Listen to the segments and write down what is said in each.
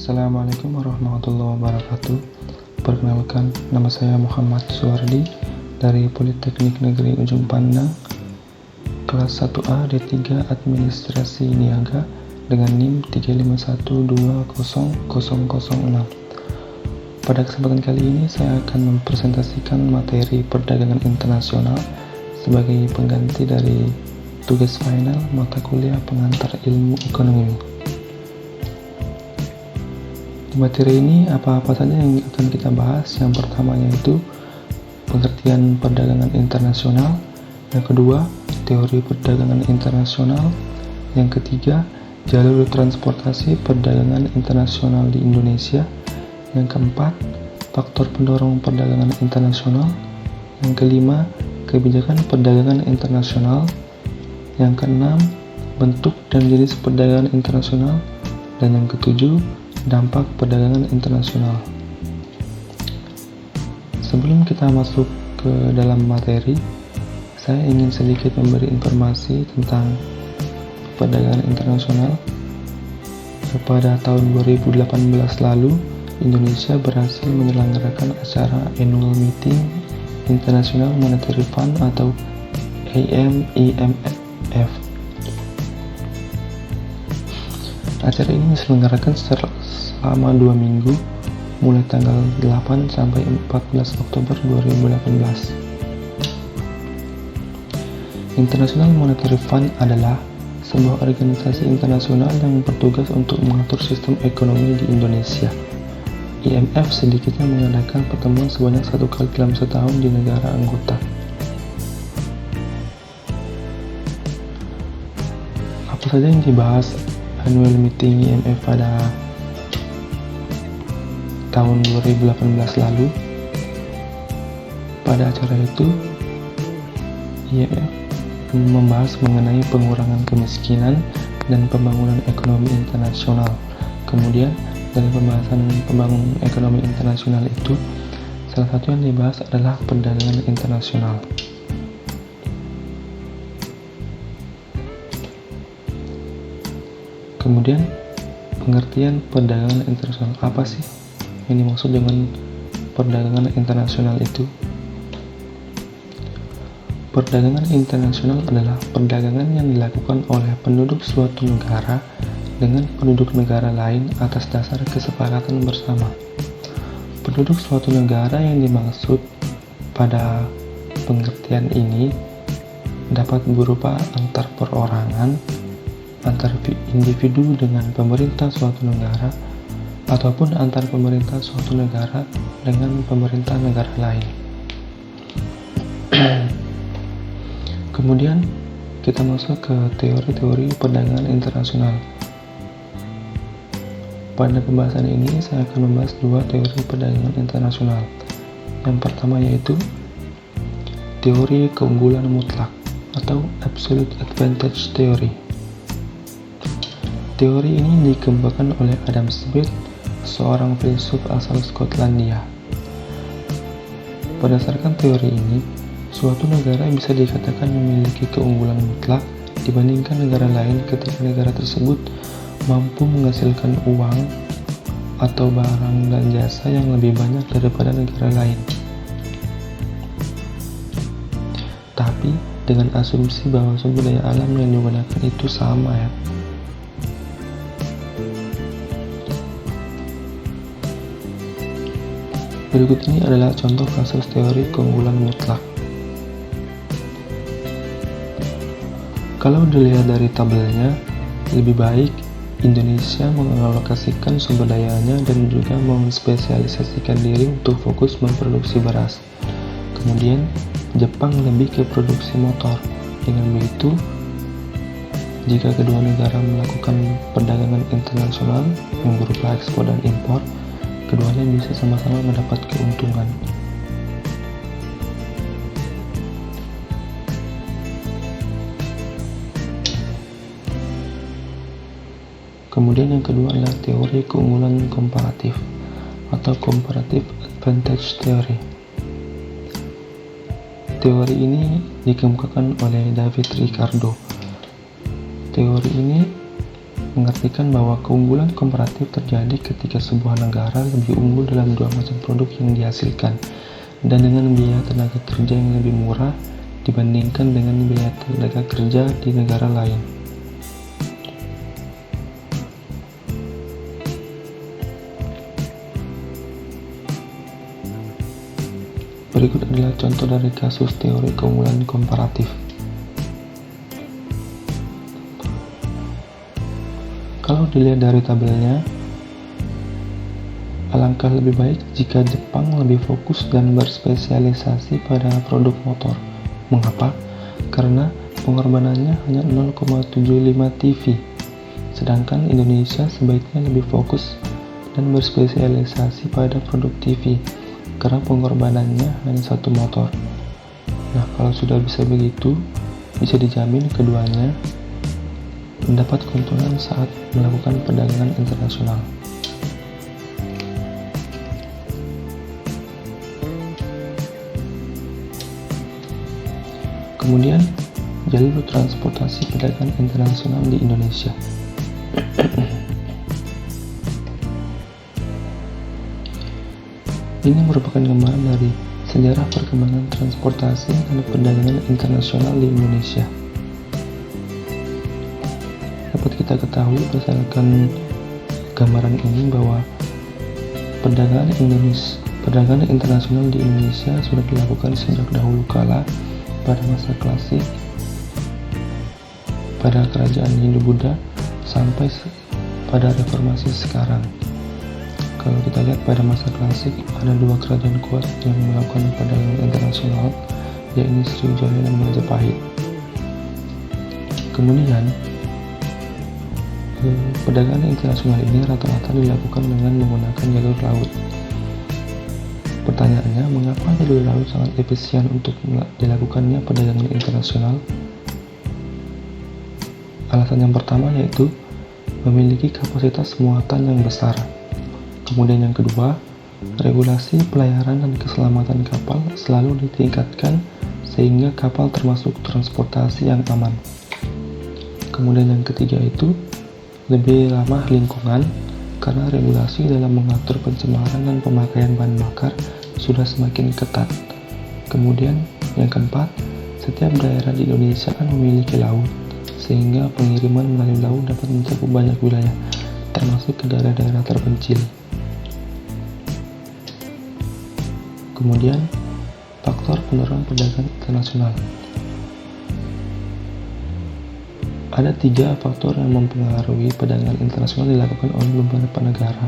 Assalamualaikum warahmatullahi wabarakatuh. Perkenalkan, nama saya Muhammad Suwardi dari Politeknik Negeri Ujung Pandang, kelas 1A D3 Administrasi Niaga dengan NIM 351200006. Pada kesempatan kali ini saya akan mempresentasikan materi perdagangan internasional sebagai pengganti dari tugas final mata kuliah pengantar ilmu ekonomi. Di materi ini apa-apa saja yang akan kita bahas. Yang pertama yaitu pengertian perdagangan internasional, yang kedua teori perdagangan internasional, yang ketiga jalur transportasi perdagangan internasional di Indonesia, yang keempat faktor pendorong perdagangan internasional, yang kelima kebijakan perdagangan internasional, yang keenam bentuk dan jenis perdagangan internasional, dan yang ketujuh dampak perdagangan internasional. Sebelum kita masuk ke dalam materi, saya ingin sedikit memberi informasi tentang perdagangan internasional. Pada tahun 2018 lalu, Indonesia berhasil menyelenggarakan acara Annual Meeting International Monetary Fund atau IMF. Acara ini diselenggarakan selama 2 minggu, mulai tanggal 8 sampai 14 Oktober 2018. International Monetary Fund adalah sebuah organisasi internasional yang bertugas untuk mengatur sistem ekonomi di Indonesia. IMF sedikitnya mengadakan pertemuan sebanyak 1 kali dalam setahun di negara anggota. Apa saja yang dibahas Annual Meeting IMF pada tahun 2018 lalu? Pada acara itu, IMF membahas mengenai pengurangan kemiskinan dan pembangunan ekonomi internasional. Kemudian, dari pembahasan pembangunan ekonomi internasional itu, salah satu yang dibahas adalah perdagangan internasional. Kemudian, pengertian perdagangan internasional apa sih yang dimaksud dengan perdagangan internasional itu? Perdagangan internasional adalah perdagangan yang dilakukan oleh penduduk suatu negara dengan penduduk negara lain atas dasar kesepakatan bersama. Penduduk suatu negara yang dimaksud pada pengertian ini dapat berupa antar perorangan, antar individu dengan pemerintah suatu negara, ataupun antar pemerintah suatu negara dengan pemerintah negara lain. Kemudian kita masuk ke teori-teori perdagangan internasional. Pada pembahasan ini saya akan membahas 2 teori perdagangan internasional. Yang pertama yaitu teori keunggulan mutlak atau Absolute Advantage Theory. Teori ini dikembangkan oleh Adam Smith, seorang filsuf asal Skotlandia. Berdasarkan teori ini, suatu negara bisa dikatakan memiliki keunggulan mutlak dibandingkan negara lain ketika negara tersebut mampu menghasilkan uang atau barang dan jasa yang lebih banyak daripada negara lain. Tapi dengan asumsi bahwa sumber daya alam yang digunakan itu sama ya. Berikut ini adalah contoh kasus teori keunggulan mutlak. Kalau dilihat dari tabelnya, lebih baik Indonesia mengalokasikan sumber dayanya dan juga menspesialisasikan diri untuk fokus memproduksi beras. Kemudian, Jepang lebih ke produksi motor. Dengan begitu, jika kedua negara melakukan perdagangan internasional yang berupa ekspor dan impor, keduanya bisa sama-sama mendapat keuntungan. Kemudian yang kedua adalah teori keunggulan komparatif atau Comparative Advantage Theory. Teori ini dikemukakan oleh David Ricardo. Teori ini mengartikan bahwa keunggulan komparatif terjadi ketika sebuah negara lebih unggul dalam dua macam produk yang dihasilkan, dan dengan biaya tenaga kerja yang lebih murah dibandingkan dengan biaya tenaga kerja di negara lain. Berikut adalah contoh dari kasus teori keunggulan komparatif. Kalau dilihat dari tabelnya, alangkah lebih baik jika Jepang lebih fokus dan berspesialisasi pada produk motor. Mengapa? Karena pengorbanannya hanya 0,75 TV, sedangkan Indonesia sebaiknya lebih fokus dan berspesialisasi pada produk TV, karena pengorbanannya hanya satu motor. Nah, kalau sudah bisa begitu, bisa dijamin keduanya mendapat keuntungan saat melakukan perdagangan internasional. Kemudian, jalur transportasi perdagangan internasional di Indonesia. Ini merupakan gambaran dari sejarah perkembangan transportasi dan perdagangan internasional di Indonesia. Dapat kita ketahui berdasarkan gambaran ini bahwa perdagangan internasional di Indonesia sudah dilakukan sejak dahulu kala pada masa klasik, pada kerajaan Hindu-Buddha sampai pada reformasi sekarang. Kalau kita lihat pada masa klasik, ada dua kerajaan kuat yang melakukan perdagangan internasional, yaitu Sriwijaya dan Majapahit. Kemudian, perdagangan internasional ini rata-rata dilakukan dengan menggunakan jalur laut. Pertanyaannya, mengapa jalur laut sangat efisien untuk dilakukannya perdagangan internasional? Alasan yang pertama yaitu memiliki kapasitas muatan yang besar. Kemudian yang kedua, regulasi pelayaran dan keselamatan kapal selalu ditingkatkan sehingga kapal termasuk transportasi yang aman. Kemudian yang ketiga itu lebih ramah lingkungan karena regulasi dalam mengatur pencemaran dan pemakaian bahan bakar sudah semakin ketat. Kemudian yang keempat, setiap daerah di Indonesia kan memiliki laut, sehingga pengiriman melalui laut dapat mencakup banyak wilayah, termasuk ke daerah-daerah terpencil. Kemudian, faktor pendorong perdagangan internasional. Ada 3 faktor yang mempengaruhi perdagangan internasional dilakukan oleh beberapa negara.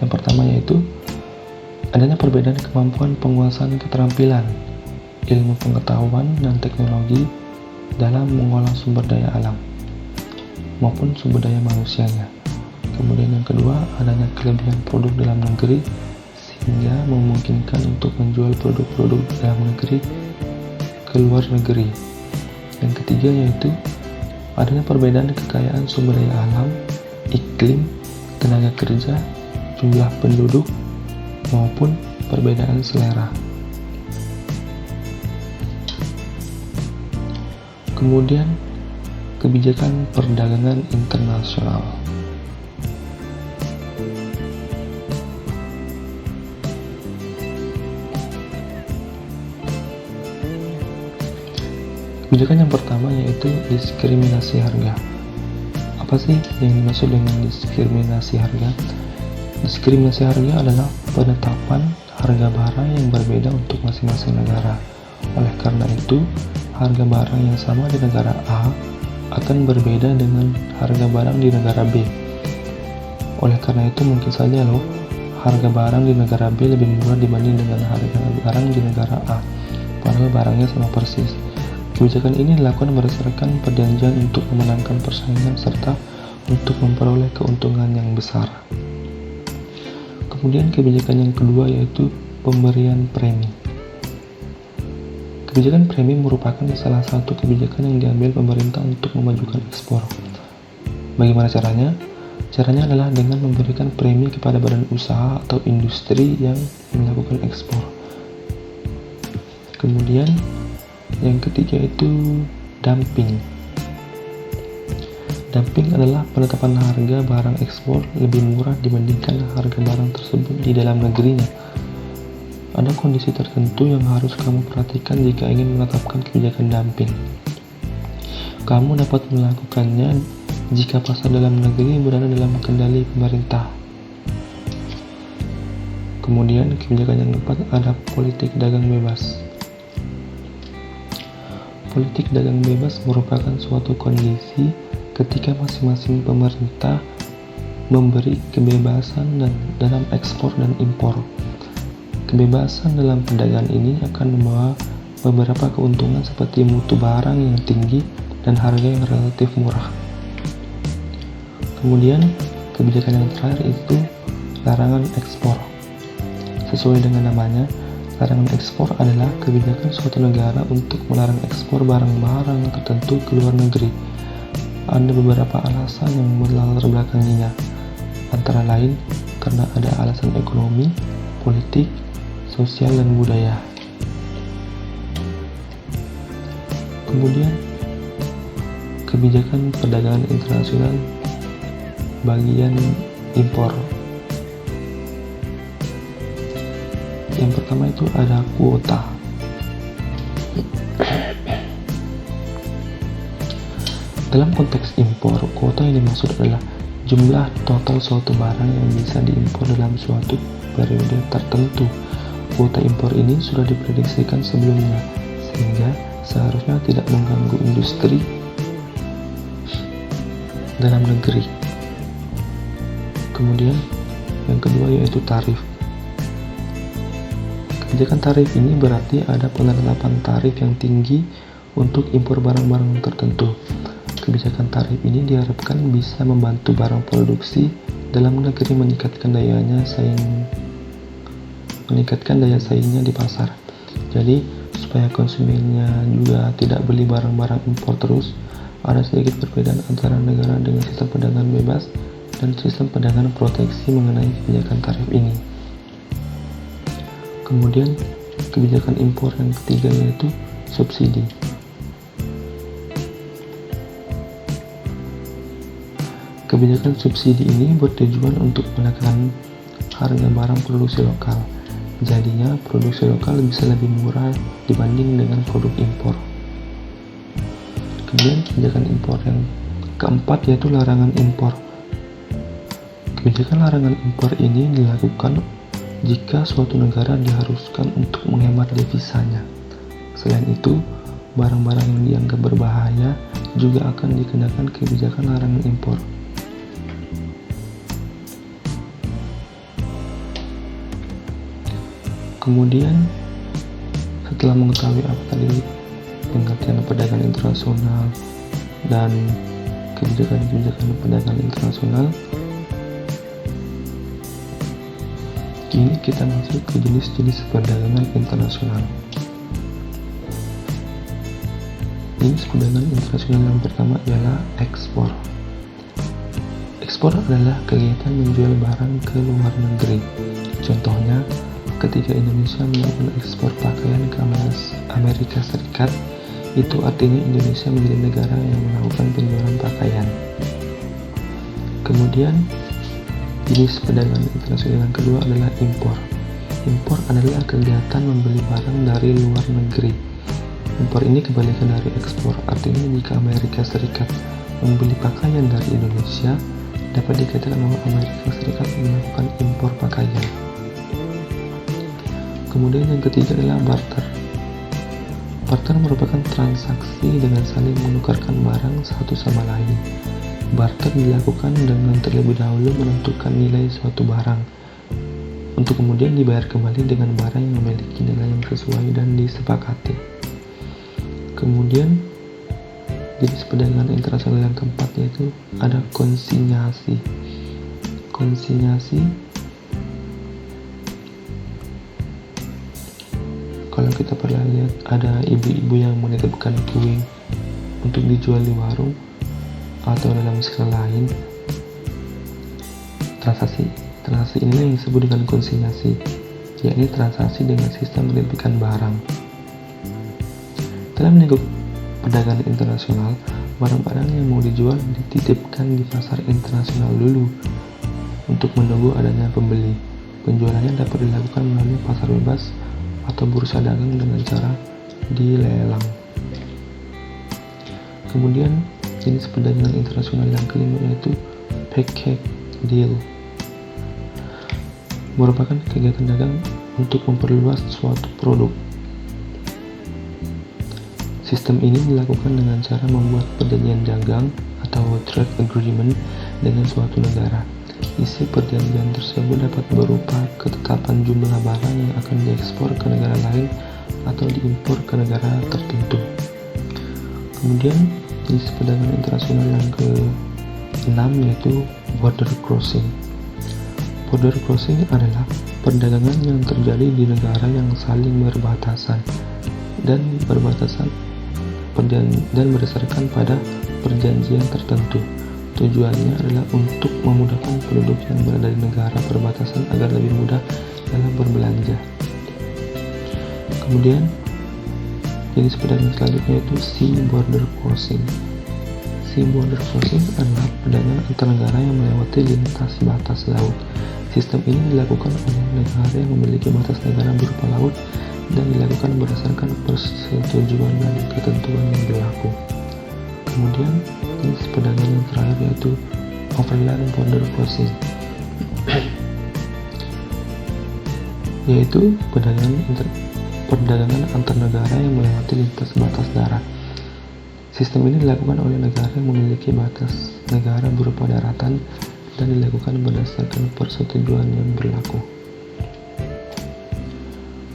Yang pertama yaitu adanya perbedaan kemampuan penguasaan keterampilan, ilmu pengetahuan, dan teknologi dalam mengolah sumber daya alam maupun sumber daya manusianya. Kemudian yang kedua, adanya kelebihan produk dalam negeri sehingga memungkinkan untuk menjual produk-produk dalam negeri ke luar negeri. Yang ketiga yaitu adanya perbedaan kekayaan sumber daya alam, iklim, tenaga kerja, jumlah penduduk, maupun perbedaan selera. Kemudian, kebijakan perdagangan internasional. Kebijakan yang pertama yaitu diskriminasi harga. Apa sih yang dimaksud dengan diskriminasi harga? Diskriminasi harga adalah penetapan harga barang yang berbeda untuk masing-masing negara. Oleh karena itu, harga barang yang sama di negara A akan berbeda dengan harga barang di negara B. Oleh karena itu, mungkin saja harga barang di negara B lebih murah dibanding dengan harga barang di negara A, padahal barangnya sama persis. Kebijakan ini dilakukan berdasarkan perjanjian untuk memenangkan persaingan serta untuk memperoleh keuntungan yang besar. Kemudian kebijakan yang kedua yaitu pemberian premi. Kebijakan premi merupakan salah satu kebijakan yang diambil pemerintah untuk memajukan ekspor. Bagaimana caranya? Caranya adalah dengan memberikan premi kepada badan usaha atau industri yang melakukan ekspor. Kemudian yang ketiga itu dumping. Dumping adalah penetapan harga barang ekspor lebih murah dibandingkan harga barang tersebut di dalam negerinya. Ada kondisi tertentu yang harus kamu perhatikan jika ingin menetapkan kebijakan dumping. Kamu dapat melakukannya jika pasar dalam negeri berada dalam kendali pemerintah. Kemudian kebijakan yang keempat ada politik dagang bebas. Politik dagang bebas merupakan suatu kondisi ketika masing-masing pemerintah memberi kebebasan dalam ekspor dan impor. Kebebasan dalam perdagangan ini akan membawa beberapa keuntungan seperti mutu barang yang tinggi dan harga yang relatif murah. Kemudian, kebijakan yang terakhir itu larangan ekspor. Sesuai dengan namanya, larangan ekspor adalah kebijakan suatu negara untuk melarang ekspor barang-barang tertentu ke luar negeri. Ada beberapa alasan yang berlatar belakanginya, antara lain karena ada alasan ekonomi, politik, sosial, dan budaya. Kemudian, kebijakan perdagangan internasional bagian impor. Yang pertama itu ada kuota. Dalam konteks impor, kuota yang dimaksud adalah jumlah total suatu barang yang bisa diimpor dalam suatu periode tertentu. Kuota impor ini sudah diprediksikan sebelumnya, sehingga seharusnya tidak mengganggu industri dalam negeri. Kemudian, yang kedua yaitu tarif. Kebijakan tarif ini berarti ada penerapan tarif yang tinggi untuk impor barang-barang tertentu. Kebijakan tarif ini diharapkan bisa membantu barang produksi dalam negeri meningkatkan daya saingnya di pasar. Jadi, supaya konsumennya juga tidak beli barang-barang impor terus, ada sedikit perbedaan antara negara dengan sistem perdagangan bebas dan sistem perdagangan proteksi mengenai kebijakan tarif ini. Kemudian, kebijakan impor yang ketiga yaitu subsidi. Kebijakan subsidi ini bertujuan untuk menekan harga barang produksi lokal. Jadinya, produksi lokal bisa lebih murah dibanding dengan produk impor. Kemudian, kebijakan impor yang keempat yaitu larangan impor. Kebijakan larangan impor ini dilakukan jika suatu negara diharuskan untuk menghemat devisanya. Selain itu, barang-barang yang dianggap berbahaya juga akan dikenakan kebijakan larangan impor. Kemudian, setelah mengetahui apa tadi pengertian perdagangan internasional dan kebijakan-kebijakan perdagangan internasional, kini kita masuk ke jenis-jenis perdagangan internasional. Jenis perdagangan internasional yang pertama adalah ekspor. Ekspor adalah kegiatan menjual barang ke luar negeri. Contohnya, ketika Indonesia melakukan ekspor pakaian ke Amerika Serikat, itu artinya Indonesia menjadi negara yang melakukan penjualan pakaian. Kemudian, jenis perdagangan internasional yang kedua adalah impor. Impor adalah kegiatan membeli barang dari luar negeri. Impor ini kebalikan dari ekspor, artinya jika Amerika Serikat membeli pakaian dari Indonesia, dapat dikatakan bahwa Amerika Serikat melakukan impor pakaian. Kemudian yang ketiga adalah barter. Barter merupakan transaksi dengan saling menukarkan barang satu sama lain. Barter dilakukan dengan terlebih dahulu menentukan nilai suatu barang, untuk kemudian dibayar kembali dengan barang yang memiliki nilai yang sesuai dan disepakati. Kemudian, jenis perdagangan internasional yang keempat yaitu ada konsinyasi. Konsinyasi, kalau kita pernah lihat ada ibu-ibu yang menitipkan kue untuk dijual di warung atau dalam skala lain, transaksi inilah yang disebut dengan konsinyasi, yakni transaksi dengan sistem menitipkan barang. Dalam lingkup perdagangan internasional, barang-barang yang mau dijual dititipkan di pasar internasional dulu untuk menunggu adanya pembeli. Penjualannya dapat dilakukan melalui pasar bebas atau bursa dagang dengan cara dilelang. Kemudian jenis perdagangan internasional yang kelima yaitu package deal, merupakan kegiatan dagang untuk memperluas suatu produk. Sistem ini dilakukan dengan cara membuat perjanjian dagang atau trade agreement dengan suatu negara. Isi perjanjian tersebut dapat berupa ketetapan jumlah barang yang akan diekspor ke negara lain atau diimpor ke negara tertentu. Kemudian jenis perdagangan internasional yang ke-6 yaitu border crossing. Border crossing adalah perdagangan yang terjadi di negara yang saling berbatasan dan berdasarkan pada perjanjian tertentu. Tujuannya adalah untuk memudahkan penduduk yang berada di negara perbatasan agar lebih mudah dalam berbelanja. Kemudian jenis perdagangan selanjutnya yaitu sea border crossing. Sea border crossing adalah perdagangan antar negara yang melewati lintas batas laut. Sistem ini dilakukan oleh negara yang memiliki batas negara berupa laut dan dilakukan berdasarkan persetujuan dan ketentuan yang berlaku. Kemudian jenis perdagangan yang terakhir yaitu overland border crossing, yaitu perdagangan antar negara yang melewati lintas batas darat. Sistem ini dilakukan oleh negara yang memiliki batas negara berupa daratan dan dilakukan berdasarkan persetujuan yang berlaku.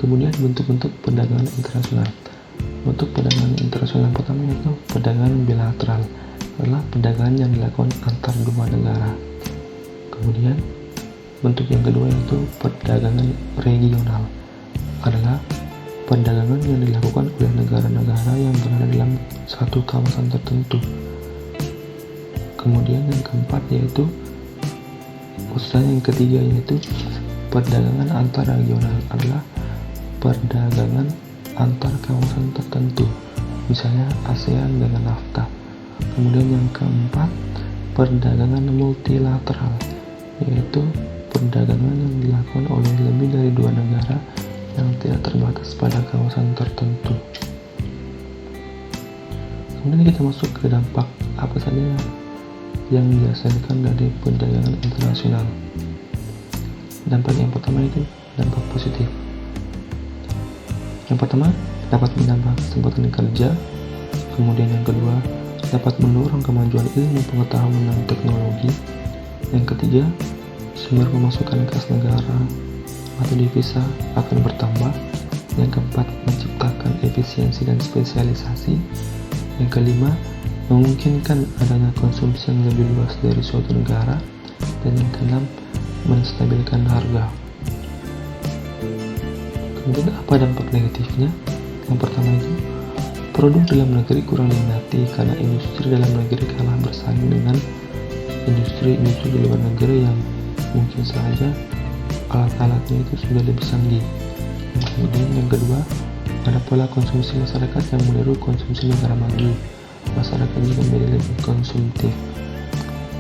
Kemudian bentuk-bentuk perdagangan internasional. Bentuk perdagangan internasional yang pertama yaitu perdagangan bilateral, adalah perdagangan yang dilakukan antar dua negara. Kemudian bentuk yang kedua yaitu perdagangan regional, adalah perdagangan yang dilakukan oleh negara-negara yang berada dalam satu kawasan tertentu. Kemudian yang keempat yaitu yang ketiga yaitu perdagangan antar regional, adalah perdagangan antar kawasan tertentu, misalnya ASEAN dengan NAFTA. Kemudian yang keempat, perdagangan multilateral, yaitu perdagangan yang dilakukan oleh lebih dari dua negara yang tidak terbatas pada kawasan tertentu. Kemudian kita masuk ke dampak apa saja yang dihasilkan dari perdagangan internasional. Dampak yang pertama itu dampak positif. Yang pertama, dapat menambah kesempatan kerja. Kemudian yang kedua, dapat mendorong kemajuan ilmu pengetahuan dan teknologi. Yang ketiga, sumber pemasukan kas negara atau devisa akan bertambah. Yang keempat, menciptakan efisiensi dan spesialisasi. Yang kelima, memungkinkan adanya konsumsi yang lebih luas dari suatu negara. Dan yang keenam, menstabilkan harga. Kemudian apa dampak negatifnya? Yang pertama itu, produk dalam negeri kurang diminati karena industri dalam negeri kalah bersaing dengan industri-industri di luar negeri yang mungkin saja alat-alatnya itu sudah lebih canggih. Kemudian yang kedua, ada pola konsumsi masyarakat yang meniru konsumsi negara maju. Masyarakat juga menjadi lebih konsumtif.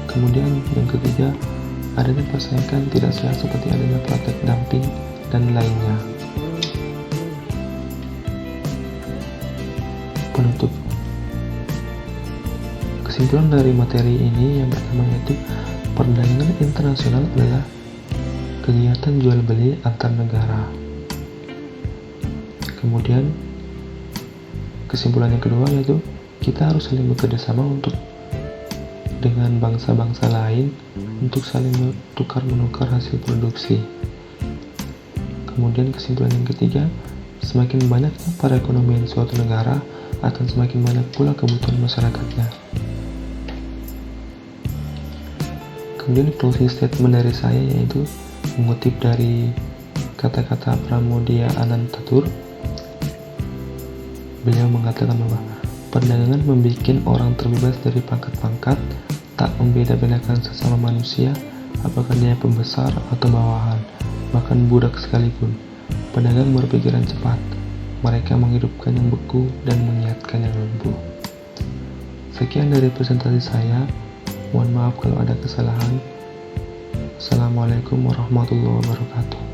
Kemudian yang ketiga, adanya persaingan tidak sehat seperti adanya praktek dumping dan lainnya. Penutup. Kesimpulan dari materi ini yang pertama yaitu perdagangan internasional adalah kegiatan jual beli antar negara. Kemudian kesimpulan yang kedua yaitu kita harus saling bekerja sama dengan bangsa-bangsa lain untuk saling tukar-menukar hasil produksi. Kemudian kesimpulan yang ketiga, semakin banyaknya perekonomian suatu negara akan semakin banyak pula kebutuhan masyarakatnya. Kemudian closing statement dari saya yaitu mengutip dari kata-kata Pramoedya Anantatur. Beliau mengatakan bahwa perdagangan membuat orang terbebas dari pangkat-pangkat, tak membeda-bedakan sesama manusia, apakah dia pembesar atau bawahan, bahkan budak sekalipun. Pedagang berpikiran cepat, mereka menghidupkan yang beku dan mengiatkan yang lumpuh. Sekian dari presentasi saya. Mohon maaf kalau ada kesalahan. Assalamualaikum warahmatullahi wabarakatuh.